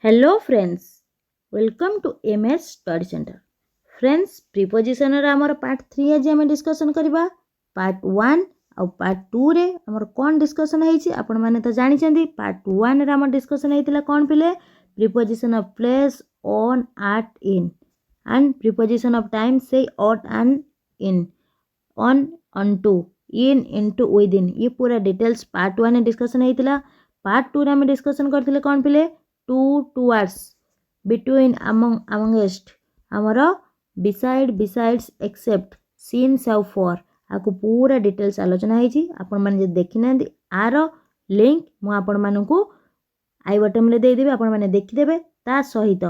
Hello friends, welcome to MS Study Center. Friends, preposition रे हमर part 3 आज हम डिस्कशन करबा. पार्ट 1 और पार्ट 2 रे हमर कोन डिस्कशन हेछि आपण माने तो जानि छथि. पार्ट 1 रे हमर डिस्कशन हेतिला कोन पिले preposition of place, on, at, in and preposition of time say ought and in, on, onto, in, into, within. ये पूरा डिटेल्स पार्ट 1 रे डिस्कशन हेतिला. पार्ट 2 रे हम डिस्कशन करथिले कोन पिले to, towards, between, amongst, ଆମର beside, besides, except, since ଆଉ for ଆକୁ पूरा डिटेल्स आलोचना ହେଇଛି. ଆପଣମାନେ ଯଦି ଦେଖିନାହାନ୍ତି ଆର ଲିଙ୍କ ମୁଁ ଆପଣମାନଙ୍କୁ ଆଇ ବଟନରେ ଦେଇଦେବି, ଆପଣମାନେ ଦେଖିଦେବେ. ତା ସହିତ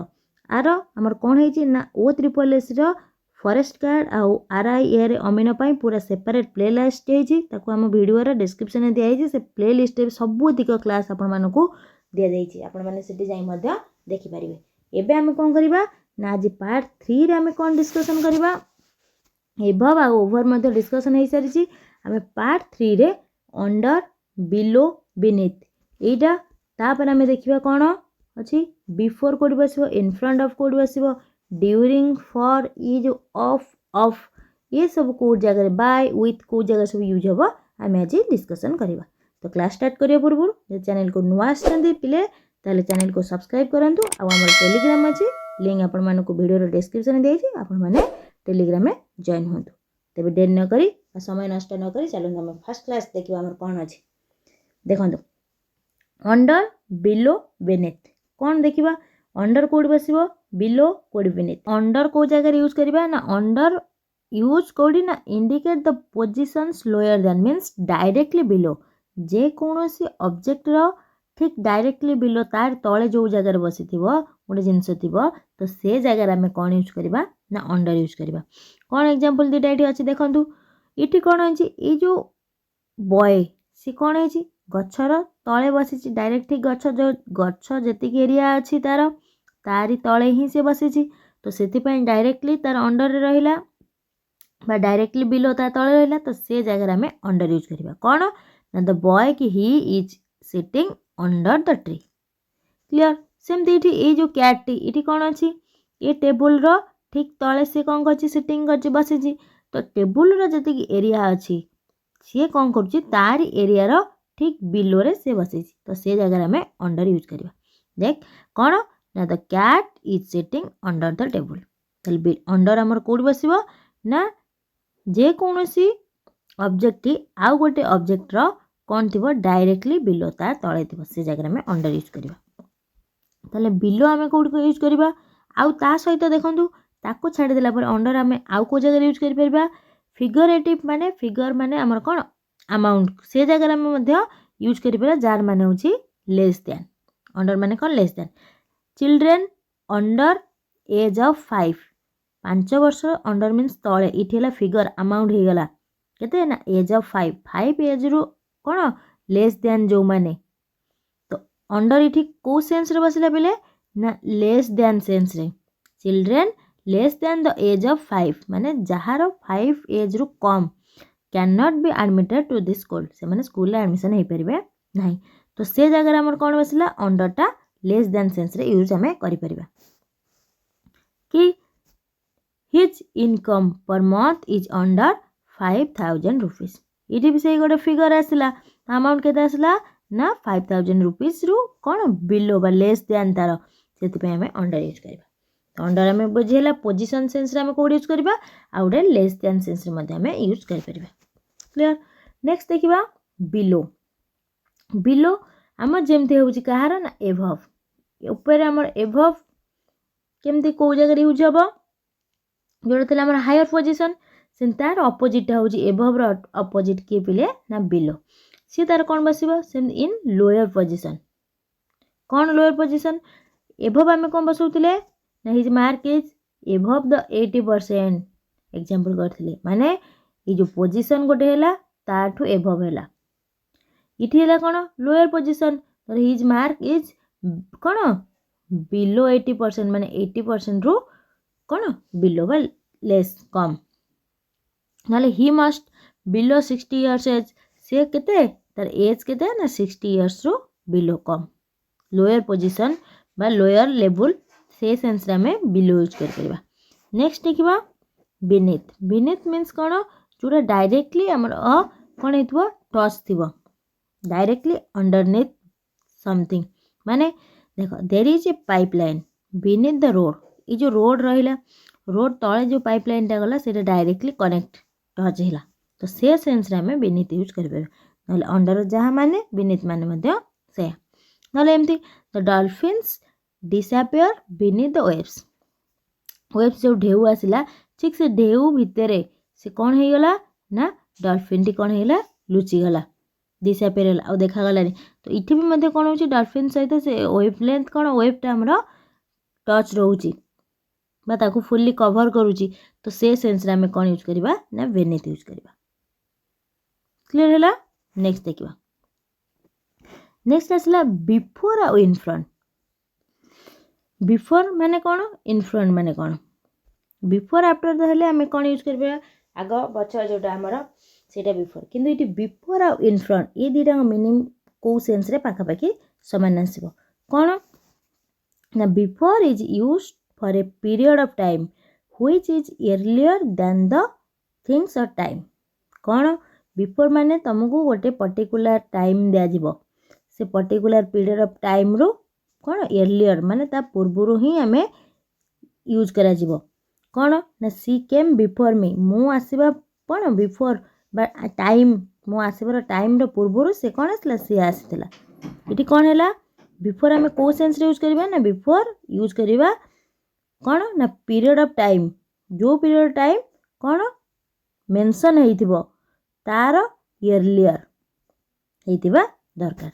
ଆର ଆମର କ'ଣ ହେଇଛି ନା O SSS ର ଫରେଷ୍ଟ ଗାର୍ଡ଼ ଆଉ RIA ରେ ଅମିନ ପାଇଁ ପୁରା ସେପାରେଟ୍ ପ୍ଲେ ଲିଷ୍ଟ ହେଇଛି. ତାକୁ ଆମ ଭିଡ଼ିଓର ଡେସ୍କ୍ରିପସନରେ ଦିଆହେଇଛି. ସେ ପ୍ଲେ ଲିଷ୍ଟରେ ସବୁତିକ କ୍ଲାସ୍ ଆପଣମାନଙ୍କୁ ଦିଆଯାଇଛି. ଆପଣମାନେ ସେଠି ଯାଇ ମଧ୍ୟ ଦେଖିପାରିବେ. ଏବେ ଆମେ କ'ଣ କରିବା ନା ଆଜି ପାର୍ଟ 3 ରେ ଆମେ କ'ଣ ଡିସ୍କସନ୍ କରିବା. ଏଭବ ଆଉ ଓଭର ମଧ୍ୟ ଡିସ୍କସନ୍ ହେଇସାରିଛି. ଆମେ ପାର୍ଟ 3 ରେ ଅଣ୍ଡର, ବିଲୋ, ବିନିଥ୍ ଏଇଟା. ତାପରେ ଆମେ ଦେଖିବା କ'ଣ ଅଛି. ବିଫୋର କୋଉଠି ବସିବ, ଇନ୍ ଫ୍ରଣ୍ଟ ଅଫ୍ କୋଉଠି ବସିବ, ଡ୍ୟୁରିଂ, ଫର୍, ଇଜ୍, ଅଫ୍ ये सब କୋଉ ଜାଗାରେ, ବାଇ, ୱିଥ୍ କୋଉ ଜାଗାରେ ସବୁ ୟୁଜ୍ ହେବ ଆମେ ଆଜି ଡିସ୍କସନ୍ କରିବା. तो क्लास स्टार्ट करिया पूर्व चैनल को नुआ आसते पिले ताले चैनल को सब्सक्राइब करंतु. आ हमर टेलीग्राम अछि, लिंक आपण मानको वीडियो रो डिस्क्रिप्शन दे छि. आपण माने टेलीग्राम में जॉइन होंतु. तबे देर न करी समय नष्ट न करी चलो हम फर्स्ट क्लास देखिबा हमर कोन अछि. देखंतु अंडर, बिलो, बेनेथ कोन देखिबा. अंडर कोड बसिबो, बिलो कोड बेनेथ. अंडर को जगह यूज करिबा ना अंडर यूज कोडी ना indicate the positions lower than means directly below. जे कौनसी ऑब्जेक्ट रो ठीक डायरेक्टली बिलो तार तले जो जगह बसी थिबो गोटे जिंस थिबो तो से जगह आमे कोन यूज करबा ना अंडर यूज करबा. कोन एग्जांपल दिटा एठी अछि देखंतु. इठी कोन अछि ए जो बॉय सी कोन अछि गछर तळे बसी छि. डायरेक्ट ठीक गछ जेतिक एरिया अछि तार तारी तळे ही से बसी छि. तो सेति पय डायरेक्टली तार अंडर रे रहिला बा डायरेक्टली बिलो ता तळे रहिला. तो से जगह आमे अंडर यूज करबा. कोन ना द बॉय कि he is sitting under the tree. Clear. सेमती इठी ए जो कैट टी इठी कोन अछि ए टेबल रो ठीक तळे से कोन करछि सिटिंग करछि बसी छि. तो टेबल रो जति कि एरिया अछि से कोन करछि तार एरिया रो ठीक बिलो रे से बसी छि. तो से जगह हमें अंडर यूज करबा. देख कोन ना the cat is sitting under the table. तल अंडर हमर कोड बसिबो ना जे कोनोसी ऑब्जेक्ट आउ गोटे ऑब्जेक्ट रो कौन थी डायरेक्टली बिलो तार तले थी से जगह में अंडर यूज करवा. ताले बिलो आमे कोड यूज करवा. आउ ता सहित देखंतु ताको छाडी देला पर अंडर आमे आउ को जगह यूज करि परबा. फिगरेटिव माने फिगर माने हमर कोन अमाउंट से जगह में मध्य यूज करि परबा जार माने होची लेस देन. अंडर माने कोन less than. Children under age of 5 वर्ष अंडर मींस तळे. इठेला फिगर अमाउंट हे गला केते ना एज ऑफ 5 एज रो कोन लेस देन जो माने. तो अंडर इठी को सेंस रे बसिला बेले ना लेस देन सेंस रे. Children less than the age of 5 माने जहार 5 एज रो कम can not be admitted to this school. से माने स्कूल रे एडमिशन हे परिबे नाही. तो से जगह हमर कोन बसिला अंडर टा लेस देन सेंस रे यूज हमें करि परिबा. कि his income per month is under 5000 rupees. इठी भी से गोटे फिगर आसला अमाउंट केते आसला ना 5000 रुपीस रु कोन बिलो बा लेस देन तार सेति पे हमें अंडर यूज करबा. तो अंडर हमें बुझेला पोजीशन सेंस रे हमें कोड यूज करबा आ उडे लेस देन सेंस रे मध्ये हमें यूज कर परबा. क्लियर. नेक्स्ट देखिबा बिलो. बिलो हम जेमते होउची कहार ना एभव. ऊपर हमर एभव केमती को जगह यूज हबो जोडे तले हमर हायर पोजीशन से तार अपोजिट होउची एभव रो अपोजिट के पिले ना बिलो. सी तार कोन बसिबो सेम इन लोअर पोजीशन. कोन लोअर पोजीशन एभव हमें कोन बसौतिले ना his mark is above the 80%. Example करथिले माने ई जो पोजीशन गोटे हैला ताठू एभव हैला. इठी हैला कोन लोअर पोजीशन. तो his mark is cone below 80% माने 80% रु कोन बिलो बा लेस कम. नाले he must below 60 years age. से केते तार एज केते ना 60 इयर्स रु बिलो कम. लोअर पोजीशन बा लोअर लेवल से सेंस रे आमे बिलो यूज कर परबा। नेक्स्ट देखिबा बीनीथ। बीनीथ मीन्स कोन जोटा डायरेक्टली हमर कोन हेतबो टच थिबो डायरेक्टली अंडरनीथ समथिंग माने देखो there is a pipeline beneath the road. ये जो रोड रहिला रोड तळे जो पाइपलाइन टा गला सेटा डायरेक्टली कनेक्ट टच हैला तो से सेंस रे हमें बीनीथ यूज कर परबा। नले अंडर जहा माने बीनीथ माने मध्य से नले एमती the dolphins disappear beneath the waves. Waves जो ढेउ आसिला ठीक से ढेउ भितरे से कौन हो गला ना डॉल्फिन टी कौन हैला लुचि गला डिसअपियर होला आ देखा गलानी। तो इठी भी मध्ये कौन होची डॉल्फिन सहित से वेव लेंथ कौन वेव टा हमरा टच रहउची बा ताकू फुल्ली कवर करूची तो से सेंस रे हमें कौन यूज करबा ना बीनीथ यूज करबा। क्लियर हैला। नेक्स्ट देखिबा नेक्स्ट आसला बिफोर आ इन फ्रंट। बिफोर माने कौन इन फ्रंट माने कौन बिफोर आफ्टर तो हेले हमें कौन यूज करबा आग बच्चा जोटा हमर सेटा बिफोर किंतु इटी बिफोर आ इन फ्रंट ये दीटा मीनिंग को सेंस रे पाखा पाखी समान आसीबो कौन ना before is used for a period of time which is earlier than the things or time. कौन बिफोर माने तुमको गोटे पर्टिकुलर टाइम दिया जिवो से पर्टिकुलर पीरियड ऑफ टाइम रो कौन अर्लियर माने ता पूर्वरु ही हमें यूज करा जिवो कौन ना सी केम बिफोर मी मु आसीबा कौन बिफोर बा टाइम मु आसीबार टाइम रो पूर्वरु से कौन आसला सी आसीतला इटी कौन हैला बिफोर हमें को सेंस रे यूज करबा ना बिफोर यूज करबा कौन ना पीरियड ऑफ टाइम जो पीरियड टाइम कौन मेंशन हेइथिबो तार अर्लियर हेइथिबा दरकार।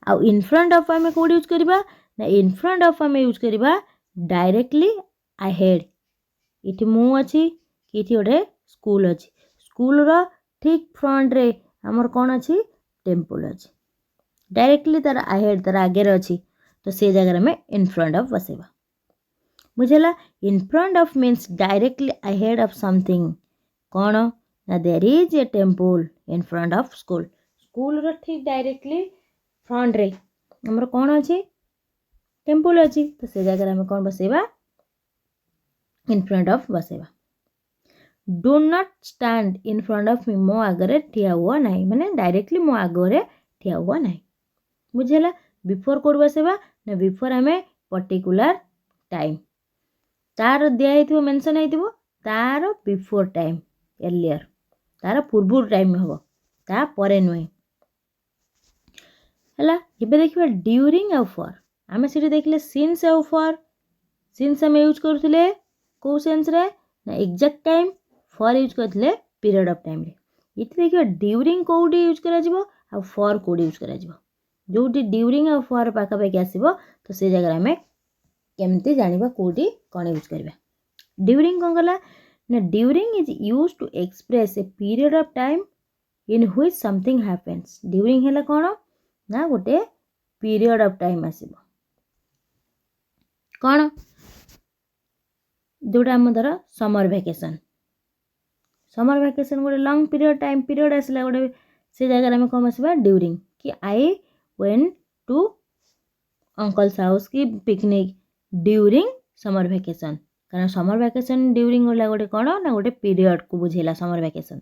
आ इन फ्रंट ऑफ हमें कोड यूज करबा ना इन फ्रंट ऑफ हमें यूज करबा डायरेक्टली अहेड इठी मु अछि कि इठी ओडे स्कूल अछि स्कूल रो ठीक फ्रंट रे हमर कोन अछि टेंपल अछि डायरेक्टली तार अहेड तार आगे रे अछि तो से जगह में इन फ्रंट ऑफ बसेबा। बुझला in front of means directly ahead of something कौन ना there is a temple in front of school school रो ठीक डायरेक्टली फ्रंट रे हमर कोन अछि टेंपल अछि तो से जगह हमें कौन बसेबा इन फ्रंट ऑफ बसेबा। Do not stand in front of me मो आगरे ठिया हुआ नहीं माने डायरेक्टली मो आगरे ठिया हुआ नहीं। बुझला बिफोर कोड बसेबा ना बिफोर हमें पर्टिकुलर टाइम तार दिया हेतिबो मेंशन हेतिबो तार बिफोर टाइम अर्लियर तार पूर्व टाइम हबो ता परे नुई हला। एबे देखिबा ड्यूरिंग आ फॉर आमे सिटी देखले सिंस आ फॉर सिंस हम यूज करथिले को सेंस रे ना एग्जैक्ट टाइम फॉर यूज करथिले पीरियड ऑफ टाइम रे इति देखिबा ड्यूरिंग कोडी यूज करा जिवो आ फॉर कोडी यूज करा जिवो जोटी ड्यूरिंग आ फॉर पाखा पाखी आसीबो तो से जगह हमें केमती जानिबा कोडी कोन यूज करबा। ड्यूरिंग कोन गला ना during is used to express a period of time in which something happens. During हैला कोन ना गोटे पीरियड ऑफ टाइम आसीबो कौन जोटा हम धर समर वैकेशन गोटे लॉन्ग पीरियड टाइम पीरियड आसला गोटे से जगह में कौन आसबा ड्यूरिंग कि I went to uncle's house की पिकनिक ड्यूरिंग समर वैकेशन कारण समर वैकेशन ड्यूरिंग होला गोटे कौन ना गोटे पीरियड को बुझेला समर वैकेशन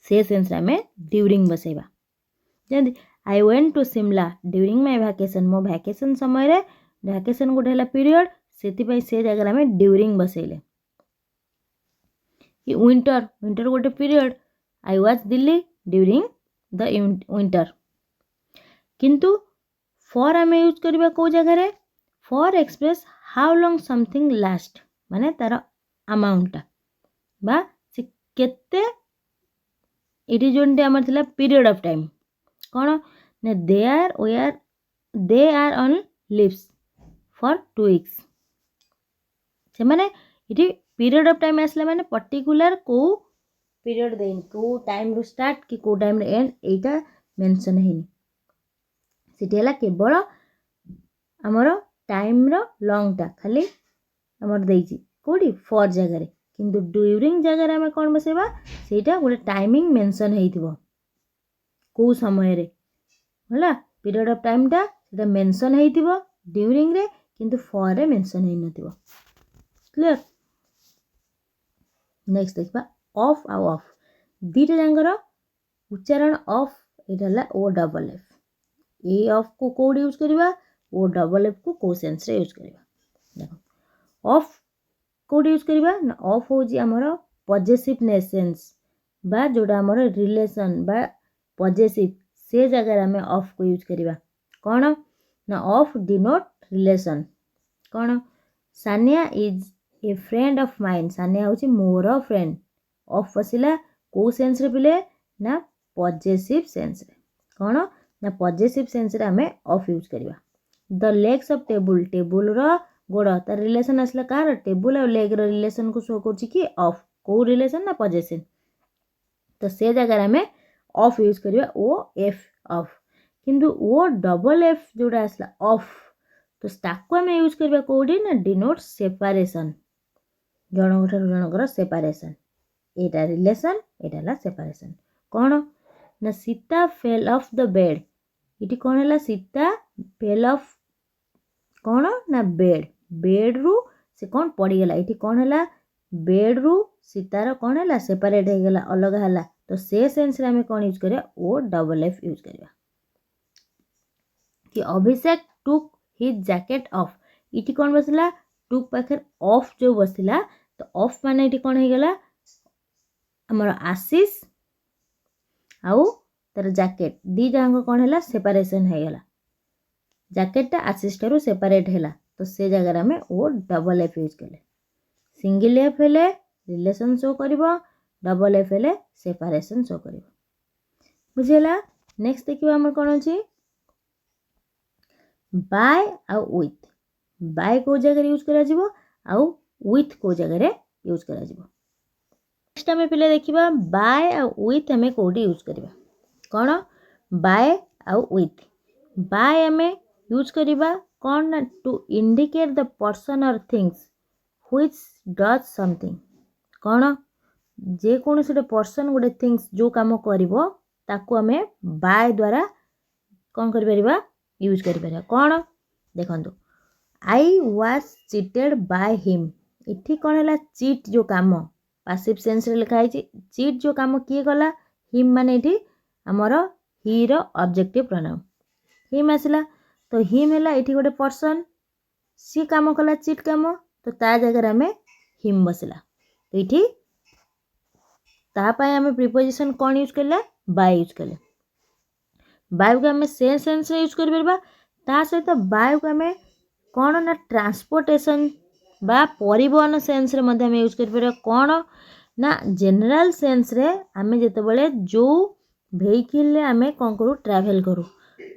से सेंस रे हमें ड्यूरिंग बसेबा। जल्दी I went to Shimla during my vacation मो वैकेशन समय रे वैकेशन गोटे होला पीरियड सेति से जगह में ड्यूरिंग बसेले। विंटर विंटर गोटे period I was Delhi during the winter किंतु फॉर हमें यूज करबा को जगह रे for express how long something last माने तार अमाउंट बा से केते इटी जोंटे हमर थिला पीरियड ऑफ टाइम कौन ने they are on leaves for 2 weeks से माने इटी पीरियड ऑफ टाइम आसला माने पर्टिकुलर को पीरियड देन को टाइम रो स्टार्ट कि को टाइम रे एंड एटा मेंशन हेनी सेठी हला केवल हमर टाइम रो लॉन्ग टा खाली हमर देइची कोडी फॉर जगह रे किंतु ड्यूरिंग जगह रे हम कोन बसेबा सेटा गोटे टाइमिंग मेंशन हेइथिबो को समय रे होला पीरियड ऑफ टाइम टा सेटा मेंशन हेइथिबो ड्यूरिंग रे किंतु फॉर रे मेंशन होई नथिबो क्लियर। नेक्स्ट देखबा ऑफ आ ऑफ दीटा जांगर उच्चारण ऑफ एटा ओ डबल एफ ए ऑफ को कोड यूज करबा ओ डबल एफ को को सेंस रे यूज करबा देखो ऑफ कोड यूज करबा ना ऑफ हो जी हमर पॉजिटिवनेस सेंस बा जोडा हमर रिलेशन बा पॉजिटिव से जगह हमें ऑफ को यूज करबा कोन ना of denote relation cone Sania is a friend of mine Sania होची मोर फ्रेंड ऑफ बसिला को सेंस रे पिले ना पॉजिटिव सेंस रे कोन ना पॉजिटिव सेंस रे हमें ऑफ यूज करबा the legs of table table रो गोड़ तार रिलेशन आसला कार टेबल और लेग रो रिलेशन को शो करछि कि ऑफ को रिलेशन ना पॉजिटिव तो से जगह हमें ऑफ यूज करबा ओ एफ ऑफ किंतु ओ डबल एफ जोड़ा आसला ऑफ तो ताको हमें यूज करबा कोडी ना डिनोट सेपरेशन जणक ठार जणकर सेपरेशन एटा रिलेशन एटा ला सेपरेशन कोन ना Sita fell off the bed इटी कोन हला सीता फेल ऑफ कोन ना बेड बेड रु से कोन पड़ी गेला इटी कोन हला बेड रु सीतार कोन हला सेपरेट हे गेला अलग हला तो से सेंस रे हमें कोन यूज करिया ओ डबल एफ यूज करिया कि अभिषेक टुक हिज जैकेट ऑफ इटी कोन बसला टुक पाखर ऑफ जो बसला तो ऑफ माने इटी कोन हे गेला हमर आशीष आउ तर जैकेट दी जांग कोन हला सेपरेशन हे गेला जैकेट ता आशीष ठारू सेपरेट हैला तो से जगह में ओ डबल एफ यूज कले सिंगल एफ हेले रिलेशन शो करिवो डबल एफ हेले सेपरेशन शो करिवो बुझेला। नेक्स्ट देखिबा हमर कोन अछि बाय आ विथ बाय को जगह यूज करा जिवो आ विथ को जगह यूज करा जिवो नेक्स्ट हमें पहले देखिबा बाय आ विथ हमें कोडी यूज करबा कोन बाय आ विथ बाय हमें यूज करिबा कौन ना to indicate the person or things which does something कौन जे कौन से पर्सन गोटे थिंग्स जो काम करिवो ताको हमें बाय द्वारा कौन करि परिबा यूज करि परिबा कौन देखंतु I was cheated by him इठी कौन हला चीट जो काम पैसिव सेंस रे लिखा है चीट जो काम किए गला हिम माने इठी हमर ही रो ऑब्जेक्टिव प्रोनाउन हिम आसला तो हिम है ये गोटे पर्सन सी काम कला चीट काम तो ता जगह हमें हिम बसला तो ये आम प्रिपोजिशन कौन यूज कले बाय यूज कले बाय को आम से सेंस यूज कर सहित बाय को आम कौन ना ट्रांसपोर्टेशन बा परिवहन सेंस रे मध्य यूज कर कौन ना जनरल सेंस रे आम जिते जो वेहिकल रे आम कौन करूँ ट्रैवल करूँ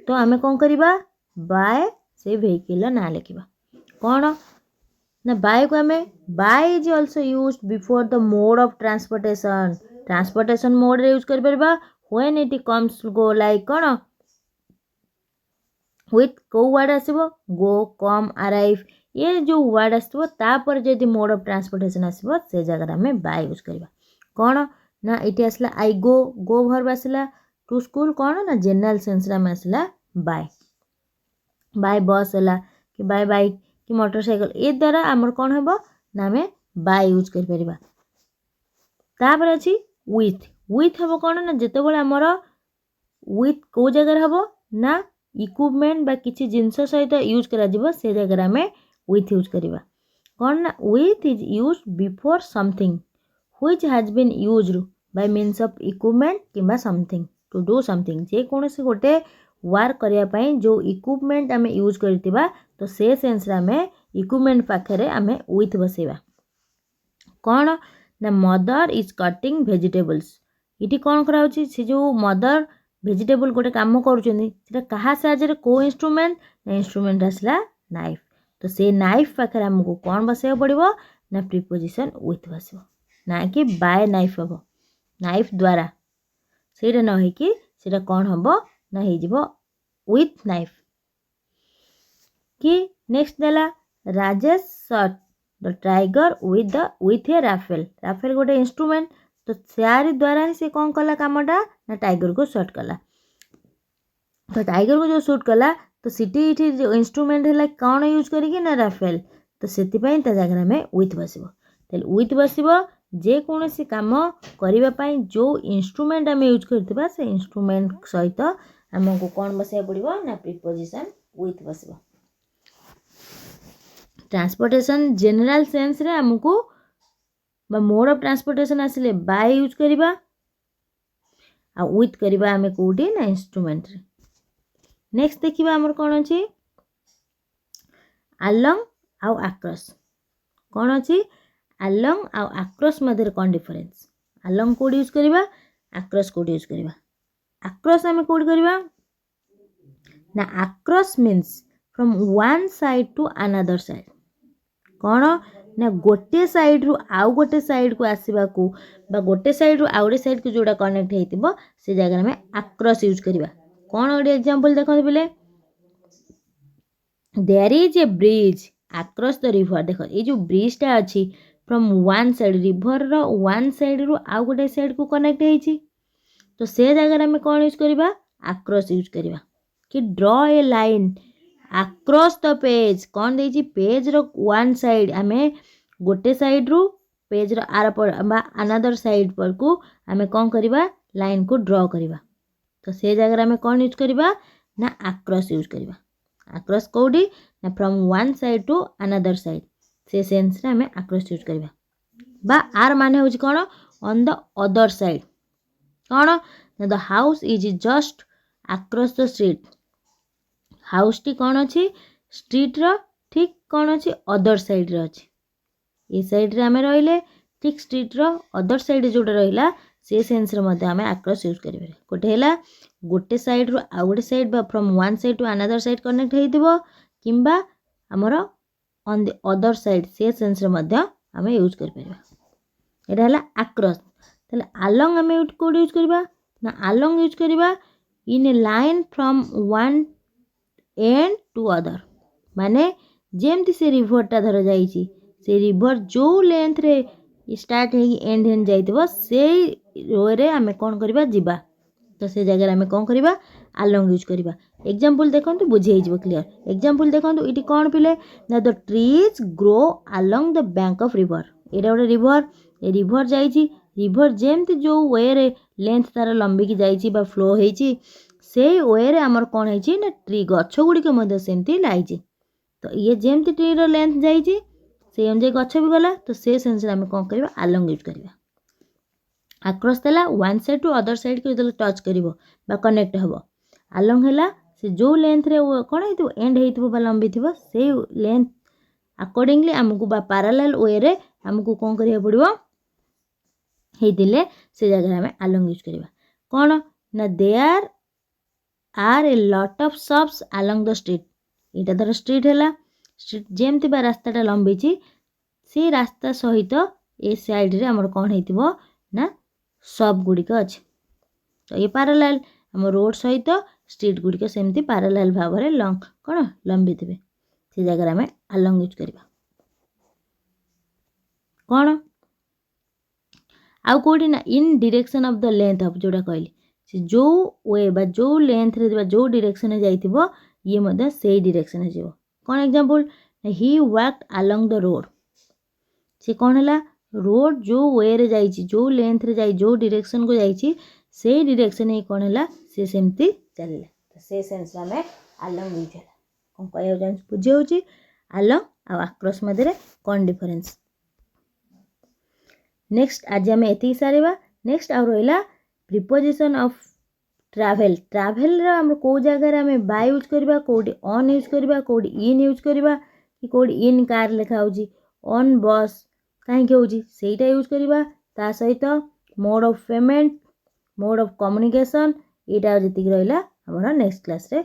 तो आम कौन करवा बाय से वेहिकल ना लिखा कौन ना बाय को आम by is also used before the mode of transportation mode रे यूज कर परबा when it comes go like कौन विथ को वर्ड आसीबो गो कम अराइव ये जो वर्ड आसीबो तापर जदी मोड ऑफ ट्रांसपोर्टेशन आसीबो से जगह में बाय यूज करबा कौन ना इटी आसला आई गो वर्ब आसला टू स्कूल कौन ना जनरल सेंस रे में आसला बाय बाय बस है कि बाय बाइक कि मोटरसाइकिल ए द्वारा आमर कौन हम ना आम बाय यूज कर परिबा तापर अछि विथ हम कौन ना जिते बड़े आमर विथ को जगह हम ना इक्विपमेंट बा किछि जिंस सहित यूज करा जिवो से जगह आम विथ यूज करबा कौन ना with is used before something which has been used by means of equipment किबा समथिंग टू डू समथिंग जे कोनोसी गोटे वर्क करिया पई जो इक्विपमेंट आमे यूज करतिबा तो से सेंस रे आमे इक्विपमेंट पाखरे आमे विथ बसेबा कौन ना मदर इज कटिंग वेजिटेबल्स इटी कौन करा होची से जो मदर वेजिटेबल गोटे काम करूचंदी सेटा कहा साहाଯ୍य को इंस्ट्रूमेंट ना इंस्ट्रूमेंट आसला नाइफ तो से नाइफ पाखरे हमको कौन बसेबा पड़िबो ना प्रीपोजिशन विथ बसबो ना कि बाय नाइफ हबो नाइफ द्वारा सेटा न है कि सेटा कौन हबो ना हे जिवो विथ नाइफ कि नेक्स्ट देला Rajesh shot the tiger with a rifle गोटे इंस्ट्रूमेंट तो सारी द्वारा से कौन कला कामटा ना टाइगर को शॉट कला तो टाइगर को जो शूट कला तो सिटी इठी इंस्ट्रूमेंट है कौन यूज करिके ना राफेल तो सेतिपाई ता जगह में विथ बसिबो तेल विथ बसिबो जे कोनोसी काम करिबा पई जो इंस्ट्रूमेंट आम यूज करथिबा से इंस्ट्रूमेंट सहित हमको कौन बसिया पड़िबो ना प्रीपोजिशन विथ बसिबो। ट्रांसपोर्टेशन जनरल सेंस रे हमको मोड ऑफ ट्रांसपोर्टेशन आसिले बाय यूज करिबा आ विथ करिबा हमें कोडी ना इंस्ट्रूमेंट रे। नेक्स्ट देखिबा हमर कोन अछि अलोंग आउ अक्रॉस कोन अछि अलोंग आउ अक्रॉस मधे कोन डिफरेंस अलोंग कोड यूज करिबा अक्रॉस कोड यूज करिबा अक्रॉस हमें कोड करिबा ना across means from one side to another side कौन ना गोटे साइड रु आउ गोटे साइड को आसवा को बा गोटे साइड रु आउ गोटे साइड को जोड़ा कनेक्ट हेतिबो से जगह में अक्रॉस यूज करिबा। कौन गोटे एग्जांपल देखो बोले there is a bridge across the river देखो ये जो ब्रिज टा अछि फ्रॉम वन साइड रिवर रो वन साइड रु आउ गोटे साइड को कनेक्ट हेछि तो से जगह में कौन यूज करिबा अक्रॉस यूज करिबा कि draw a line across the page कौन देछि पेज रो वन साइड आमे गोटे साइड रु पेज रो आर पर बा अनदर साइड पर को आमे कौन करिबा लाइन को ड्रॉ करिबा तो से जगह में कौन यूज करिबा ना अक्रॉस यूज करिबा अक्रॉस कोडी ना from one side to another side से सेंस रे हमें अक्रॉस यूज करिबा बा आर माने होछि कोन ऑन द अदर साइड कोन ना the house is just across the street house टी कोन अछि स्ट्रीट रो ठीक कोन अछि अदर साइड रे अछि ए साइड रे हमें रहिले ठीक स्ट्रीट रो अदर साइड जोटा रहिला से सेंस रे मध्ये हमें अक्रॉस यूज करिबे कोटे हैला गोटे साइड रो आ गोटे साइड बा from one side to another side connect हेतिबो किंबा हमर ऑन द अदर साइड से सेंस रे मध्ये हमें यूज कर परबा एटा हैला अक्रॉस तले अलोंग हमें यूज करबा ना अलोंग यूज करबा in a line from one end to other माने जेमती से रिवर टा धर जाईची से रिवर जो लेंथ रे स्टार्ट है एंड एंड जाइतबो से रो रे हमें कोन करबा जिबा तो से जगह रे हमें कोन करबा अलोंग यूज करबा। एग्जांपल देखंतु बुझे हिजबो क्लियर एग्जांपल देखंतु इटी कोन पिले ना the trees grow along the bank of river एटा गोटे रिवर ए रिवर जाईची रिवर जेमती जो वे रे लेंथ तार लंबी की जाईची बा फ्लो हेची से वे रे हमर कोन हेची ना ट्री गछ गुडी के मध्ये सेमती लाईची तो ये जेमती ट्री रो लेंथ जाईची से अनुसार गछ भी गला तो से सेंस रे हम कोन करबा अलोंग यूज करबा। अक्रॉस देला one side to other side के जले टच करिवो बा कनेक्ट हबो अलोंग हैला से जो लेंथ रे कोन हेतु एंड हेतु बा लंबी थिबो से लेंथ अकॉर्डिंगली हमकु बा पैरेलल वे रे हमकु कोन करिया पड़िबो हे दिले से जगह हमें अलोंग यूज करबा। कोन ना there are a lot of shops along the street इटा धर स्ट्रीट हैला स्ट्रीट जेमती बा रास्ताटा लंबी छी से रास्ता सहित ए साइड रे हमर कोन हेतिबो ना शॉप गुडी का अछि तो ये पैरेलल हम रोड सहित स्ट्रीट गुडी का सेमती पैरेलल भाव रे लॉन्ग कोन लंबी थिबे से जगह रे हमें अलोंग यूज करबा। कोन आउ कोडी ना इन direction of the length of जोडा कहली से जो वे बा जो लेंथ रे बा जो डायरेक्शन रे जाइतिबो ये मध्ये सेही डायरेक्शन रे जीवो। कौन example he worked along the road से कौन हैला रोड जो वे रे जाईची जो लेंथ रे जाई जो डायरेक्शन को जाईची से डायरेक्शन ही कौन हैला से सेमती चलला तो से सेंस में अलोंग यूज हैला कोन कहयो जान बुझे होची अलोंग आ अक्रॉस मध्ये रे कोन डिफरेंस। नेक्स्ट आज हम एती सारेबा नेक्स्ट आ रोइला प्रीपोजिशन ऑफ ट्रैवल ट्रैवल रे हम को जगह रे हम बाय यूज करबा कोडी ऑन यूज करबा कोडी इन यूज करबा कि कोडी इन कार लिखा होजी ऑन बस काहे के होजी सेटा यूज करबा ता सहित mode of payment mode of communication एटा जति रहला हमरा नेक्स्ट क्लास रे